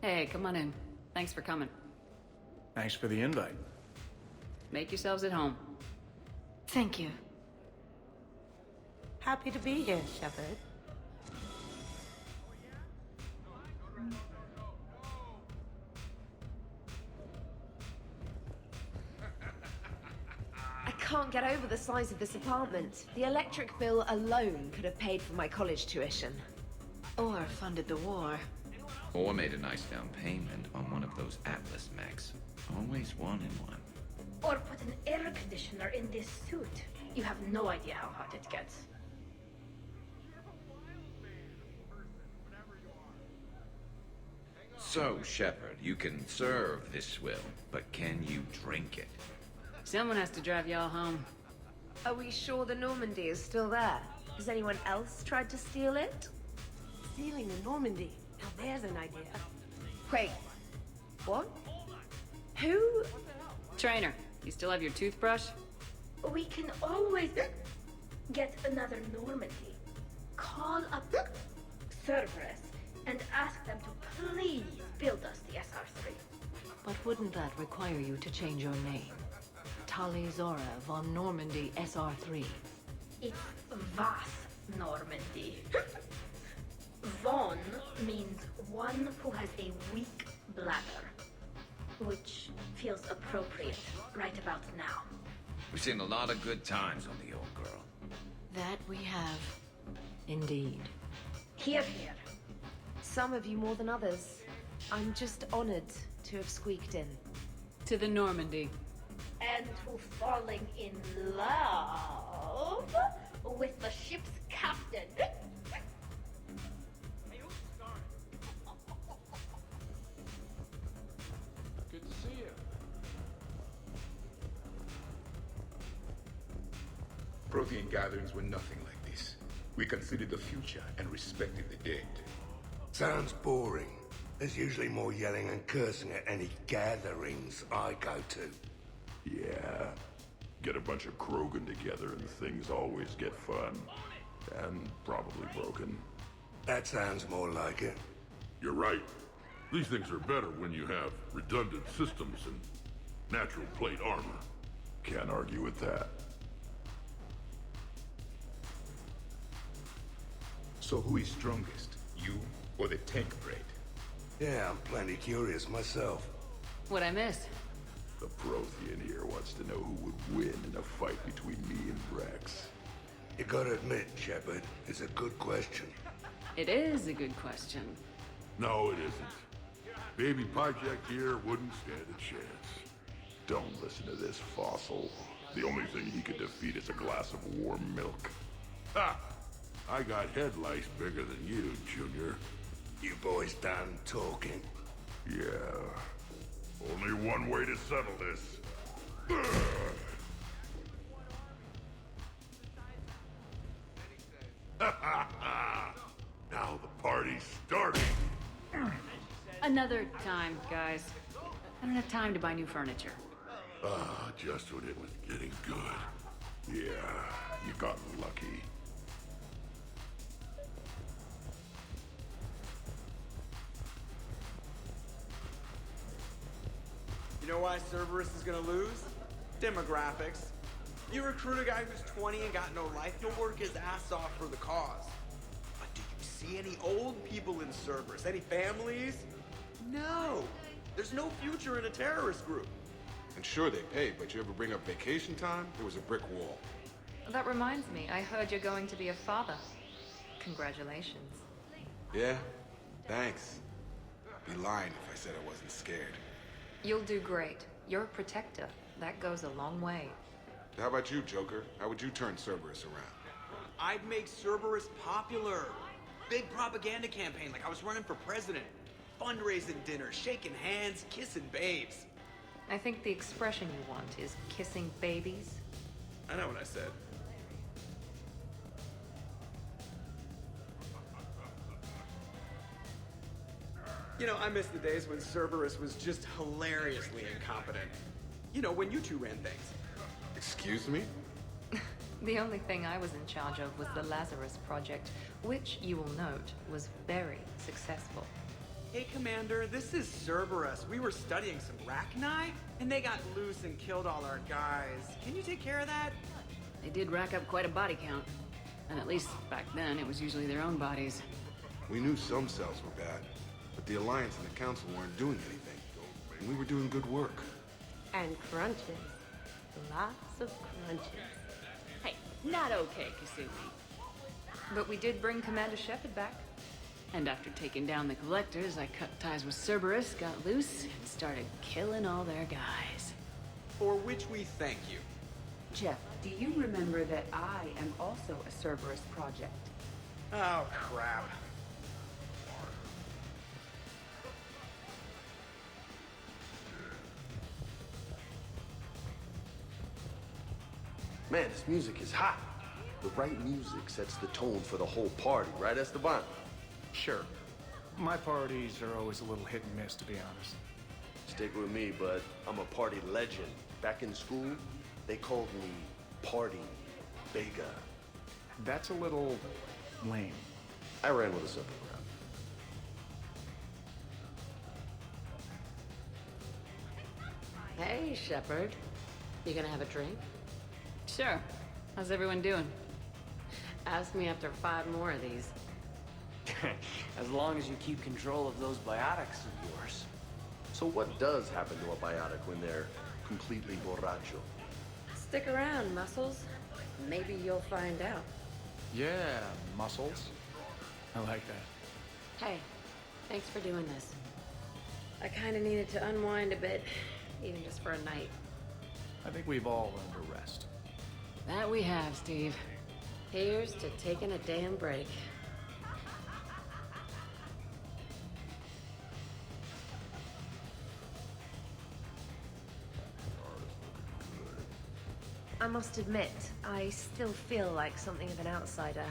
Hey, come on in. Thanks for coming. Thanks for the invite. Make yourselves at home. Thank you. Happy to be here, Shepard. I can't get over the size of this apartment. The electric bill alone could have paid for my college tuition. Or funded the war. Or made a nice down payment on one of those Atlas mechs. Always wanted one. Or put an air conditioner in this suit. You have no idea how hot it gets. So, Shepard, you can serve this swill, but can you drink it? Someone has to drive y'all home. Are we sure the Normandy is still there? Has anyone else tried to steal it? Stealing the Normandy. Now there's an idea. Wait. What? Who? Trainer, you still have your toothbrush? We can always get another Normandy. Call up Cerberus and ask them to please build us the SR3. But wouldn't that require you to change your name? Tali Zora von Normandy SR3. It's Vas Normandy. Von means one who has a weak bladder, which feels appropriate right about now. We've seen a lot of good times on the old girl. That we have. Indeed. Here, here. Some of you more than others. I'm just honored to have squeaked in. To the Normandy. And to falling in love with the ship's captain. Good to see you. Prothean gatherings were nothing like this. We considered the future and respected the dead. Sounds boring. There's usually more yelling and cursing at any gatherings I go to. Yeah. Get a bunch of Krogan together and things always get fun. And probably broken. That sounds more like it. You're right. These things are better when you have redundant systems and natural plate armor. Can't argue with that. So who is strongest? You or the tank braid? Yeah, I'm plenty curious myself. What'd I miss? The Prothean here wants to know who would win in a fight between me and Wrex. You gotta admit, Shepard, it's a good question. It is a good question. No, it isn't. Baby Project here wouldn't stand a chance. Don't listen to this fossil. The only thing he could defeat is a glass of warm milk. Ha! I got head lice bigger than you, Junior. You boys done talking? Yeah. Only one way to settle this. Now the party's starting. Another time, guys. I don't have time to buy new furniture. Ah, just when it was getting good. Yeah, you got lucky. You know why Cerberus is gonna lose? Demographics. You recruit a guy who's 20 and got no life, you'll work his ass off for the cause. But do you see any old people in Cerberus? Any families? No. There's no future in a terrorist group. And sure they pay, but you ever bring up vacation time, there was a brick wall. That reminds me, I heard you're going to be a father. Congratulations. Yeah? Thanks. Be lying if I said I wasn't scared. You'll do great. You're a protector. That goes a long way. How about you, Joker? How would you turn Cerberus around? I'd make Cerberus popular. Big propaganda campaign like I was running for president. Fundraising dinner, shaking hands, kissing babes. I think the expression you want is kissing babies. I know what I said. You know, I miss the days when Cerberus was just hilariously incompetent. You know, when you two ran things. Excuse me? The only thing I was in charge of was the Lazarus Project, which, you will note, was very successful. Hey, Commander, this is Cerberus. We were studying some Rachni, and they got loose and killed all our guys. Can you take care of that? They did rack up quite a body count. And at least back then, it was usually their own bodies. We knew some cells were bad, but the Alliance and the Council weren't doing anything. And we were doing good work. And crunches. Lots of crunches. Hey, not okay, Kasumi. But we did bring Commander Shepard back. And after taking down the Collectors, I cut ties with Cerberus, got loose, and started killing all their guys. For which we thank you. Jeff, do you remember that I am also a Cerberus project? Oh, crap. Man, this music is hot. The right music sets the tone for the whole party, right, Esteban? Sure. My parties are always a little hit and miss, to be honest. Stick with me, bud. I'm a party legend. Back in school, they called me Party Vega. That's a little lame. I ran with a simple crowd. Hey, Shepard. You gonna have a drink? Sure. How's everyone doing? Ask me after 5 more of these. As long as you keep control of those biotics of yours. So what does happen to a biotic when they're completely borracho? Stick around, Muscles. Maybe you'll find out. Yeah, muscles. I like that. Hey, thanks for doing this. I kinda needed to unwind a bit, even just for a night. I think we've all earned a rest. That we have, Steve. Here's to taking a damn break. I must admit, I still feel like something of an outsider.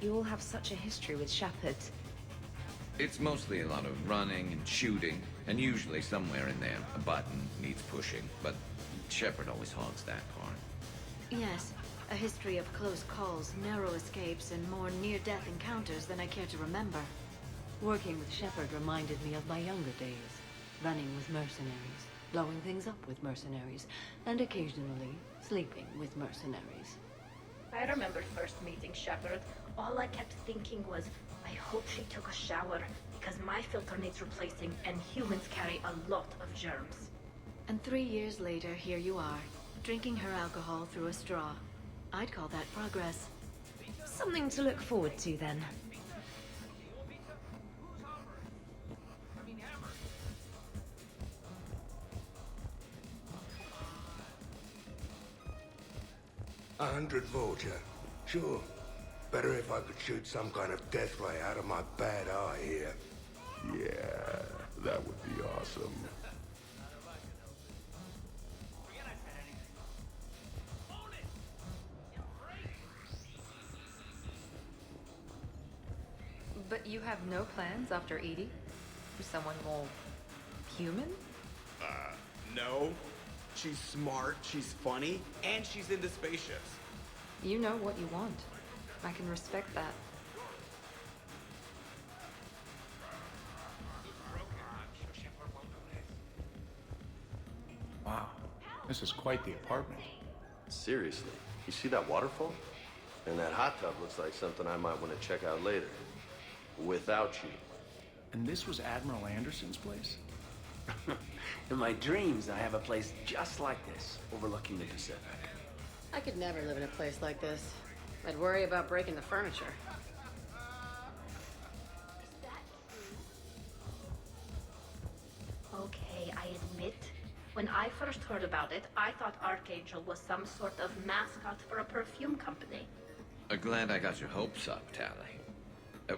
You all have such a history with Shepard. It's mostly a lot of running and shooting, and usually somewhere in there, a button needs pushing, but Shepard always hogs that part. Yes, a history of close calls, narrow escapes, and more near-death encounters than I care to remember. Working with Shepard reminded me of my younger days. Running with mercenaries, blowing things up with mercenaries, and occasionally sleeping with mercenaries. I remember first meeting Shepard. All I kept thinking was, I hope she took a shower, because my filter needs replacing, and humans carry a lot of germs. And 3 years later, here you are, drinking her alcohol through a straw. I'd call that progress. Something to look forward to, then. A 100 Vulture. Sure. Better if I could shoot some kind of death ray out of my bad eye here. Yeah, that would be awesome. But you have no plans after Edie? For someone more human? No. She's smart, she's funny, and she's into spaceships. You know what you want. I can respect that. Wow, this is quite the apartment. Seriously, you see that waterfall? And that hot tub looks like something I might want to check out later. Without you. And this was Admiral Anderson's place? In my dreams, I have a place just like this, overlooking the Pacific. I could never live in a place like this. I'd worry about breaking the furniture. Okay, I admit, when I first heard about it, I thought Archangel was some sort of mascot for a perfume company. Glad I got your hopes up, Tali.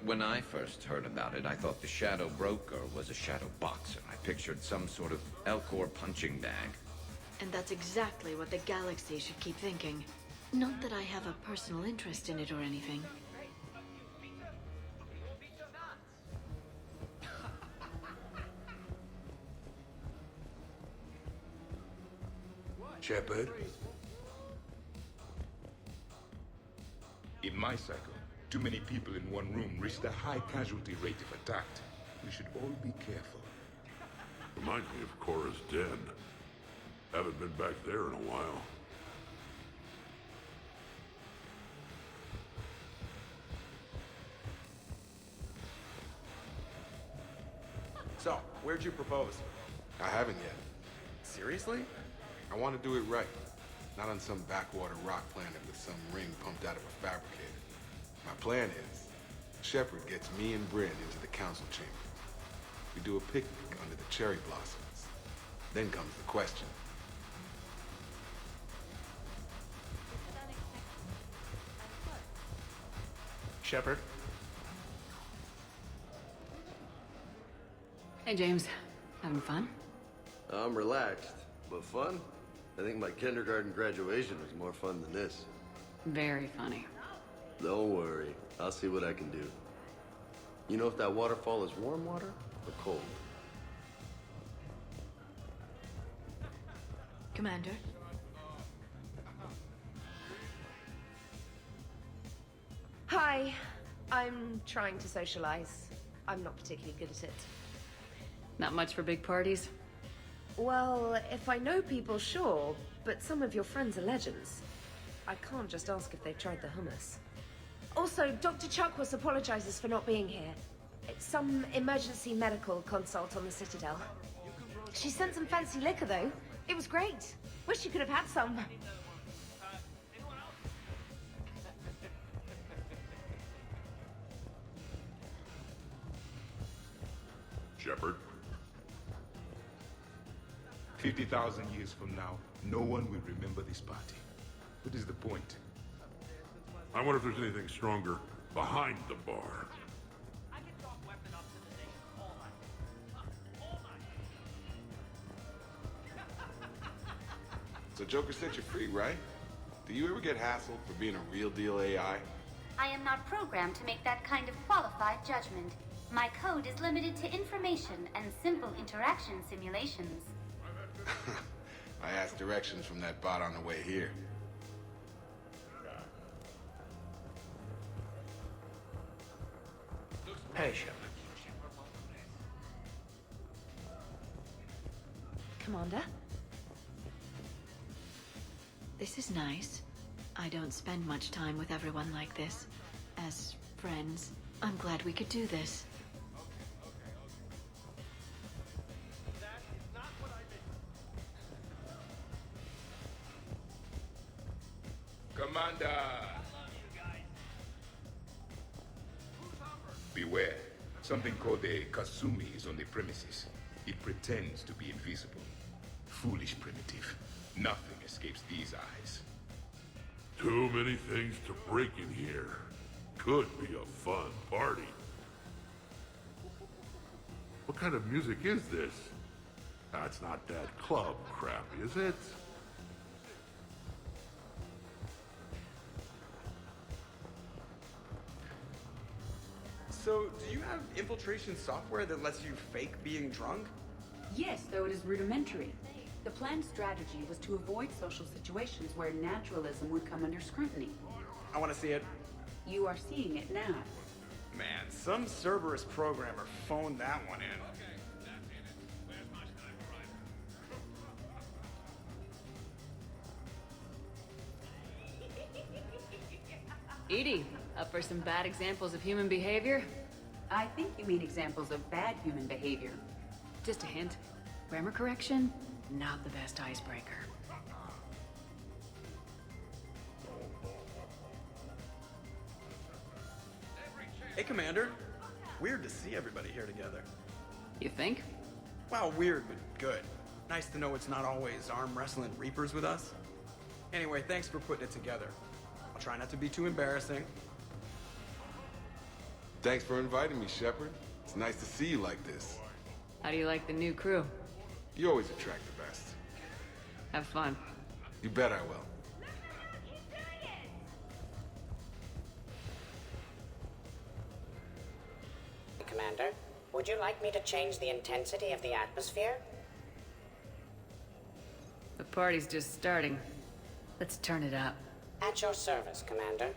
When I first heard about it, I thought the Shadow Broker was a shadow boxer. I pictured some sort of Elcor punching bag. And that's exactly what the galaxy should keep thinking. Not that I have a personal interest in it or anything. Shepard? In my cycle, too many people in one room risked a high casualty rate if attacked. We should all be careful. Reminds me of Cora's den. Haven't been back there in a while. So, where'd you propose? I haven't yet. Seriously? I want to do it right. Not on some backwater rock planet with some ring pumped out of a fabricator. My plan is, Shepard gets me and Bryn into the council chamber. We do a picnic under the cherry blossoms. Then comes the question. Shepard? Hey, James. Having fun? I'm relaxed, but fun? I think my kindergarten graduation was more fun than this. Very funny. Don't worry, I'll see what I can do. You know if that waterfall is warm water or cold? Commander? Hi. I'm trying to socialize. I'm not particularly good at it. Not much for big parties? Well, if I know people, sure, but some of your friends are legends. I can't just ask if they've tried the hummus. Also, Dr. Chuckworth apologizes for not being here. It's some emergency medical consult on the Citadel. She sent some fancy liquor, though. It was great. Wish you could have had some. Shepard? 50,000 years from now, no one will remember this party. What is the point? I wonder if there's anything stronger behind the bar. So Joker set you free, right? Do you ever get hassled for being a real deal AI? I am not programmed to make that kind of qualified judgment. My code is limited to information and simple interaction simulations. I asked directions from that bot on the way here. Hey, Shepard. Commander? This is nice. I don't spend much time with everyone like this. As friends, I'm glad we could do this. Commander! Beware. Something called a Kasumi is on the premises. It pretends to be invisible. Foolish primitive. Nothing escapes these eyes. Too many things to break in here. Could be a fun party. What kind of music is this? That's not that club crap, is it? So, do you have infiltration software that lets you fake being drunk? Yes, though it is rudimentary. The planned strategy was to avoid social situations where naturalism would come under scrutiny. I want to see it. You are seeing it now. Man, some Cerberus programmer phoned that one in. Edie, up for some bad examples of human behavior? I think you mean examples of bad human behavior. Just a hint. Grammar correction? Not the best icebreaker. Hey, Commander. Weird to see everybody here together. You think? Well, weird, but good. Nice to know it's not always arm wrestling Reapers with us. Anyway, thanks for putting it together. I'll try not to be too embarrassing. Thanks for inviting me, Shepard. It's nice to see you like this. How do you like the new crew? You always attract the best. Have fun. You bet I will. Commander, would you like me to change the intensity of the atmosphere? The party's just starting. Let's turn it up. At your service, Commander.